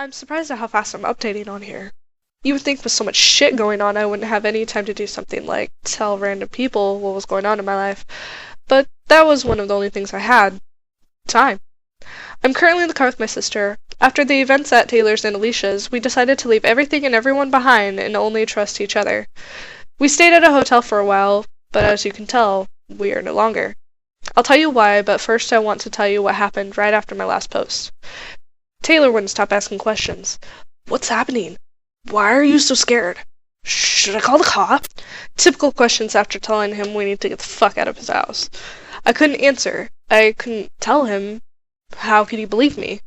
I'm surprised at how fast I'm updating on here. You would think with so much shit going on I wouldn't have any time to do something like tell random people what was going on in my life, but that was one of the only things I had. Time. I'm currently in the car with my sister. After the events at Taylor's and Alicia's, we decided to leave everything and everyone behind and only trust each other. We stayed at a hotel for a while, but as you can tell, we are no longer. I'll tell you why, but first I want to tell you what happened right after my last post. Taylor wouldn't stop asking questions. What's happening? Why are you so scared? Should I call the cops? Typical questions after telling him we need to get the fuck out of his house. I couldn't answer. I couldn't tell him. How could he believe me?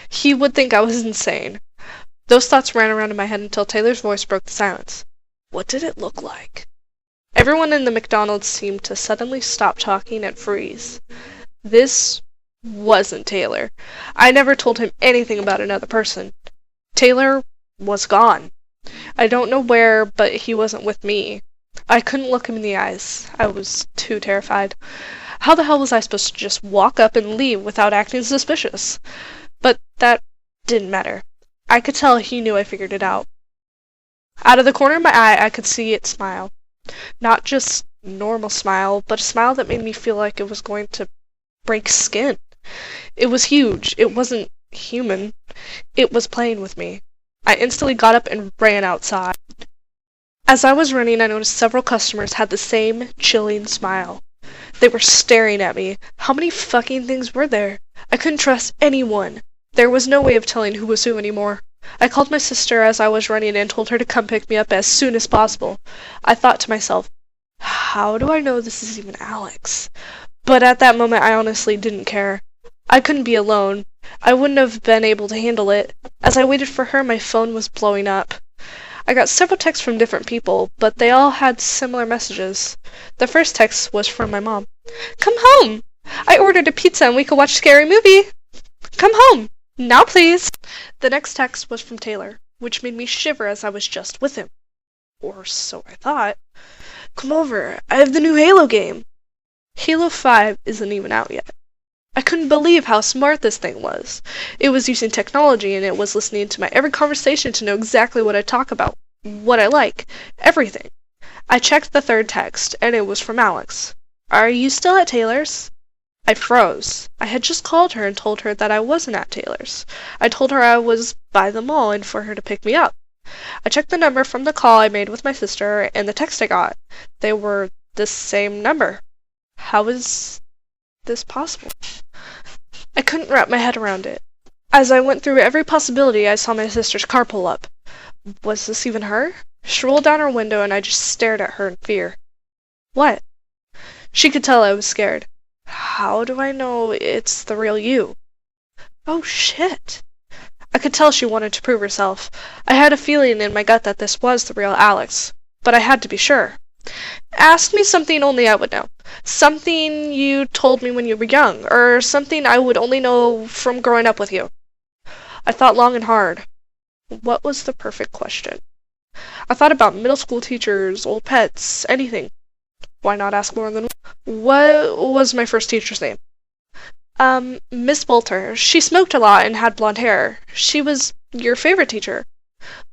He would think I was insane. Those thoughts ran around in my head until Taylor's voice broke the silence. What did it look like? Everyone in the McDonald's seemed to suddenly stop talking and freeze. This wasn't Taylor. I never told him anything about another person. Taylor was gone. I don't know where, but he wasn't with me. I couldn't look him in the eyes. I was too terrified. How the hell was I supposed to just walk up and leave without acting suspicious? But that didn't matter. I could tell he knew I figured it out. Out of the corner of my eye, I could see it smile. Not just normal smile, but a smile that made me feel like it was going to break skin. It was huge. It wasn't human. It was playing with me. I instantly got up and ran outside. As I was running, I noticed several customers had the same chilling smile. They were staring at me. How many fucking things were there? I couldn't trust anyone. There was no way of telling who was who anymore. I called my sister as I was running and told her to come pick me up as soon as possible. I thought to myself, how do I know this is even Alex? But at that moment, I honestly didn't care. I couldn't be alone. I wouldn't have been able to handle it. As I waited for her, my phone was blowing up. I got several texts from different people, but they all had similar messages. The first text was from my mom. Come home! I ordered a pizza and we could watch a scary movie. Come home! Now please! The next text was from Taylor, which made me shiver as I was just with him. Or so I thought. Come over, I have the new Halo game. Halo 5 isn't even out yet. I couldn't believe how smart this thing was. It was using technology and it was listening to my every conversation to know exactly what I talk about, what I like, everything. I checked the third text, and it was from Alex. Are you still at Taylor's? I froze. I had just called her and told her that I wasn't at Taylor's. I told her I was by the mall and for her to pick me up. I checked the number from the call I made with my sister and the text I got. They were the same number. How was this possible? I couldn't wrap my head around it. As I went through every possibility, I saw my sister's car pull up. Was this even her? She rolled down her window and I just stared at her in fear. What? She could tell I was scared. How do I know it's the real you? Oh shit. I could tell she wanted to prove herself. I had a feeling in my gut that this was the real Alex, but I had to be sure. Ask me something only I would know. Something you told me when you were young, or something I would only know from growing up with you. I thought long and hard. What was the perfect question? I thought about middle school teachers, old pets, anything. Why not ask more than one? What was my first teacher's name? Miss Bolter. She smoked a lot and had blonde hair. She was your favorite teacher.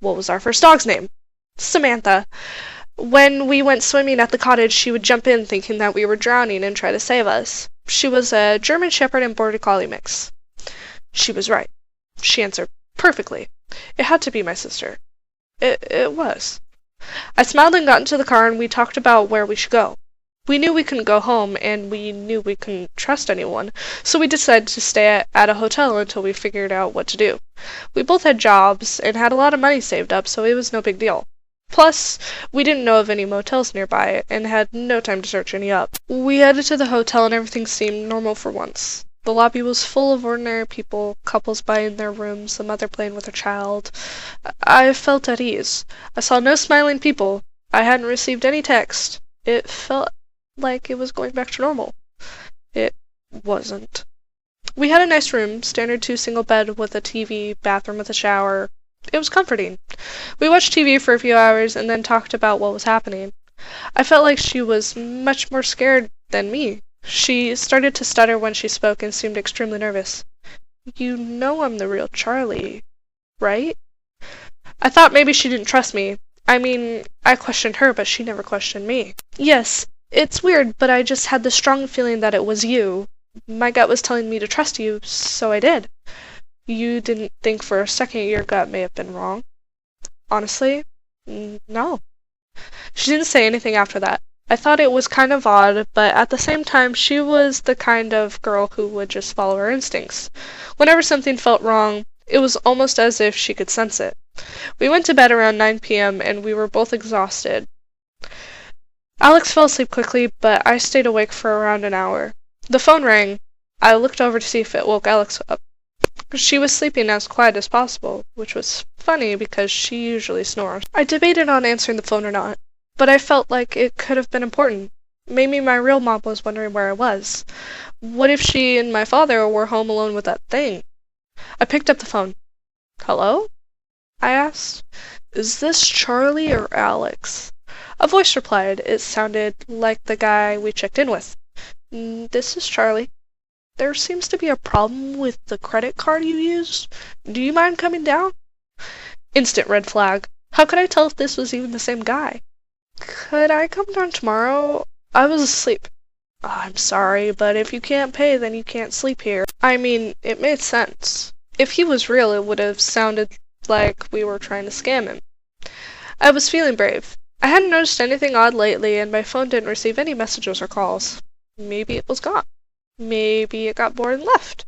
What was our first dog's name? Samantha. When we went swimming at the cottage, she would jump in thinking that we were drowning and try to save us. She was a German Shepherd and Border Collie mix. She was right. She answered perfectly. It had to be my sister. It was. I smiled and got into the car and we talked about where we should go. We knew we couldn't go home and we knew we couldn't trust anyone, so we decided to stay at a hotel until we figured out what to do. We both had jobs and had a lot of money saved up, so it was no big deal. Plus, we didn't know of any motels nearby and had no time to search any up. We headed to the hotel and everything seemed normal for once. The lobby was full of ordinary people, couples buying their rooms, the mother playing with her child. I felt at ease. I saw no smiling people. I hadn't received any text. It felt like it was going back to normal. It wasn't. We had a nice room, standard 2-single bed with a TV, bathroom with a shower. It was comforting. We watched TV for a few hours and then talked about what was happening. I felt like she was much more scared than me. She started to stutter when she spoke and seemed extremely nervous. You know I'm the real Charlie, right? I thought maybe she didn't trust me. I mean, I questioned her, but she never questioned me. Yes, it's weird, but I just had the strong feeling that it was you. My gut was telling me to trust you, so I did. You didn't think for a second your gut may have been wrong? Honestly, no. She didn't say anything after that. I thought it was kind of odd, but at the same time, she was the kind of girl who would just follow her instincts. Whenever something felt wrong, it was almost as if she could sense it. We went to bed around 9 p.m., and we were both exhausted. Alex fell asleep quickly, but I stayed awake for around an hour. The phone rang. I looked over to see if it woke Alex up. She was sleeping as quiet as possible, which was funny because she usually snores. I debated on answering the phone or not, but I felt like it could have been important. Maybe my real mom was wondering where I was. What if she and my father were home alone with that thing? I picked up the phone. Hello? I asked. Is this Charlie or Alex? A voice replied. It sounded like the guy we checked in with. This is Charlie. There seems to be a problem with the credit card you used. Do you mind coming down? Instant red flag. How could I tell if this was even the same guy? Could I come down tomorrow? I was asleep. I'm sorry, but if you can't pay, then you can't sleep here. I mean, it made sense. If he was real, it would have sounded like we were trying to scam him. I was feeling brave. I hadn't noticed anything odd lately, and my phone didn't receive any messages or calls. Maybe it was gone. Maybe it got bored and left.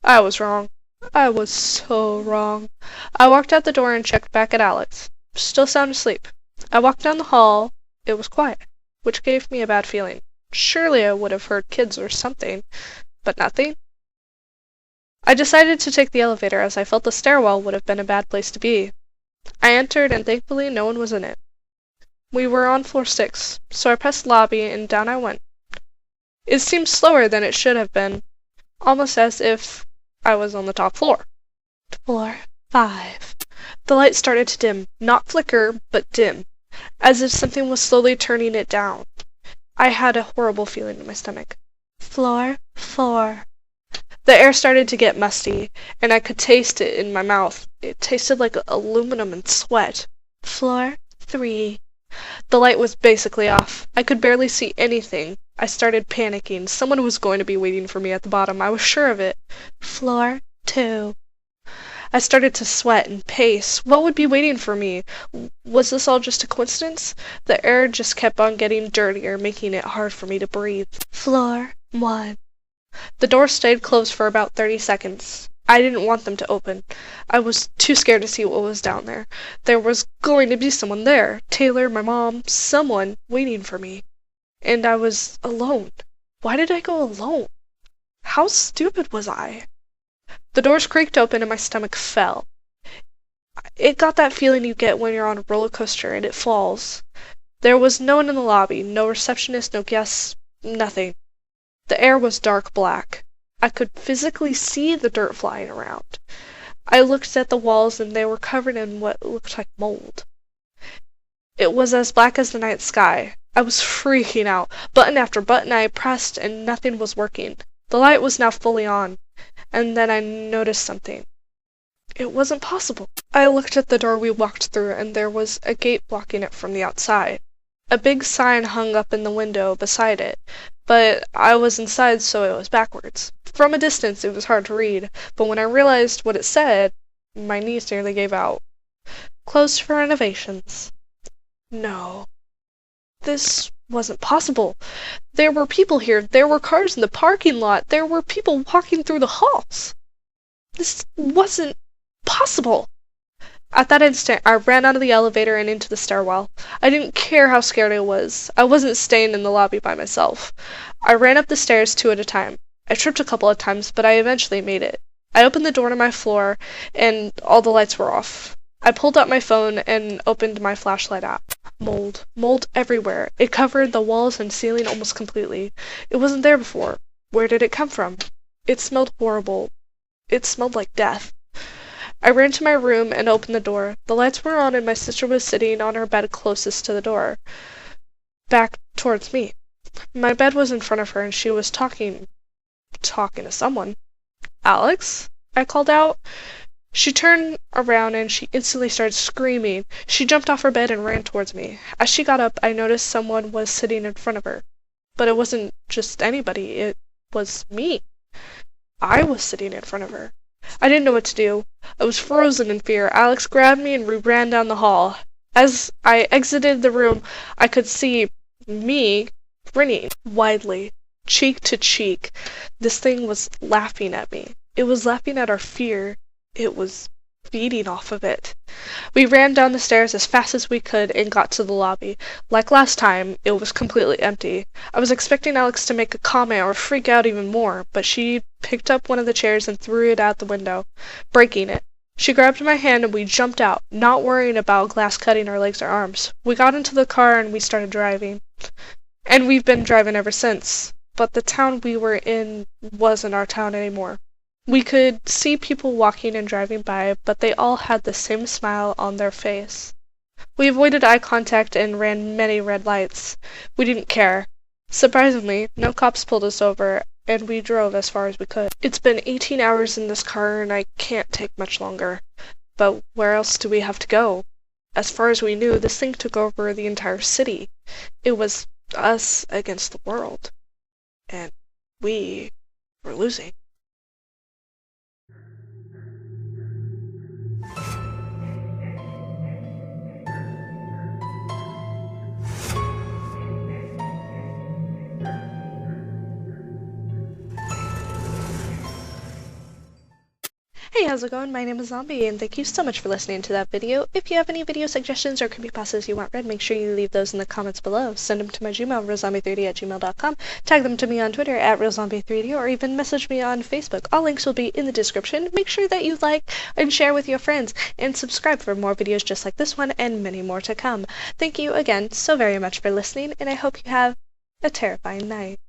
I was wrong. I was so wrong. I walked out the door and checked back at Alex. Still sound asleep. I walked down the hall. It was quiet, which gave me a bad feeling. Surely I would have heard kids or something, but nothing. I decided to take the elevator as I felt the stairwell would have been a bad place to be. I entered and thankfully no one was in it. We were on floor 6, so I pressed lobby and down I went. It seemed slower than it should have been, almost as if I was on the top floor. Floor 5. The light started to dim, not flicker, but dim, as if something was slowly turning it down. I had a horrible feeling in my stomach. Floor 4. The air started to get musty, and I could taste it in my mouth. It tasted like aluminum and sweat. Floor 3. The light was basically off. I could barely see anything. I started panicking. Someone was going to be waiting for me at the bottom. I was sure of it. Floor 2. I started to sweat and pace. What would be waiting for me? Was this all just a coincidence? The air just kept on getting dirtier, making it hard for me to breathe. Floor 1. The door stayed closed for about 30 seconds. I didn't want them to open. I was too scared to see what was down there. There was going to be someone there. Taylor, my mom, someone waiting for me. And I was alone. Why did I go alone? How stupid was I? The doors creaked open and my stomach fell. It got that feeling you get when you're on a roller coaster and it falls. There was no one in the lobby, no receptionist, no guests, nothing. The air was dark black. I could physically see the dirt flying around. I looked at the walls and they were covered in what looked like mold. It was as black as the night sky. I was freaking out. Button after button I pressed and nothing was working. The light was now fully on, and then I noticed something. It wasn't possible. I looked at the door we walked through and there was a gate blocking it from the outside. A big sign hung up in the window beside it, but I was inside so it was backwards. From a distance it was hard to read, but when I realized what it said, my knees nearly gave out. Closed for renovations. No. This wasn't possible. There were people here. There were cars in the parking lot. There were people walking through the halls. This wasn't possible. At that instant, I ran out of the elevator and into the stairwell. I didn't care how scared I was. I wasn't staying in the lobby by myself. I ran up the stairs 2 at a time. I tripped a couple of times, but I eventually made it. I opened the door to my floor, and all the lights were off. I pulled out my phone and opened my flashlight app. Mold. Mold everywhere. It covered the walls and ceiling almost completely. It wasn't there before. Where did it come from? It smelled horrible. It smelled like death. I ran to my room and opened the door. The lights were on and my sister was sitting on her bed closest to the door, back towards me. My bed was in front of her and she was talking to someone. Alex? I called out. She turned around and she instantly started screaming. She jumped off her bed and ran towards me. As she got up, I noticed someone was sitting in front of her. But it wasn't just anybody, it was me. I was sitting in front of her. I didn't know what to do. I was frozen in fear. Alex grabbed me and we ran down the hall. As I exited the room, I could see me grinning widely, cheek to cheek. This thing was laughing at me. It was laughing at our fear. It was feeding off of it. We ran down the stairs as fast as we could and got to the lobby. Like last time, it was completely empty. I was expecting Alex to make a comment or freak out even more, but she picked up one of the chairs and threw it out the window, breaking it. She grabbed my hand and we jumped out, not worrying about glass cutting our legs or arms. We got into the car and we started driving. And we've been driving ever since. But the town we were in wasn't our town anymore. We could see people walking and driving by, but they all had the same smile on their face. We avoided eye contact and ran many red lights. We didn't care. Surprisingly, no cops pulled us over, and we drove as far as we could. It's been 18 hours in this car, and I can't take much longer. But where else do we have to go? As far as we knew, this thing took over the entire city. It was us against the world. And we were losing. Hey, how's it going? My name is Zombie, and thank you so much for listening to that video. If you have any video suggestions or creepypastas you want read, make sure you leave those in the comments below. Send them to my Gmail, realzombie30@gmail.com, tag them to me on Twitter @realzombie3d, or even message me on Facebook. All links will be in the description. Make sure that you like and share with your friends, and subscribe for more videos just like this one and many more to come. Thank you again so very much for listening, and I hope you have a terrifying night.